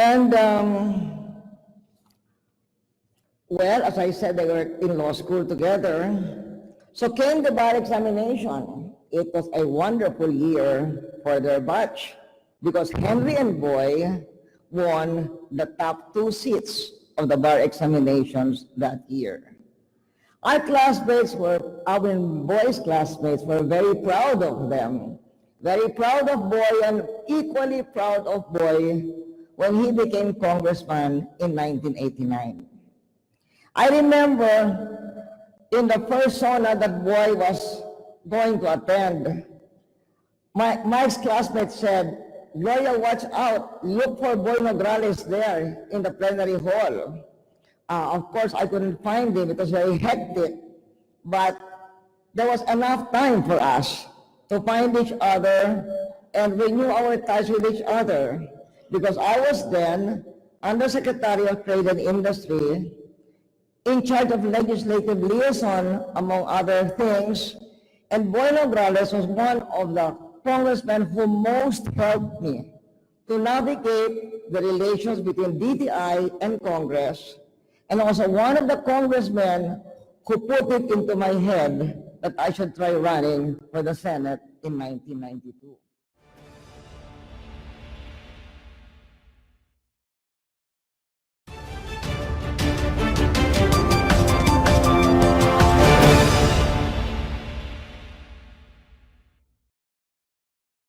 And, well, as I said, they were in law school together. So came the bar examination. It was a wonderful year for their batch because Henry and Boy won the top 2 seats of the bar examinations that year. Our classmates were, our boys' classmates were very proud of them. Very proud of Boy and equally proud of Boy when he became congressman in 1989. I remember in the first sauna that Boy was going to attend, Mike's classmate said, "Gloria, watch out, look for Boy Nograles there in the plenary hall." Of course, I couldn't find him. It was very hectic, but there was enough time for us to find each other and renew our ties with each other, because I was then Undersecretary of Trade and Industry, in charge of legislative liaison, among other things, and Boy Nograles was one of the congressmen who most helped me to navigate the relations between DTI and Congress, and also one of the congressmen who put it into my head that I should try running for the Senate in 1992.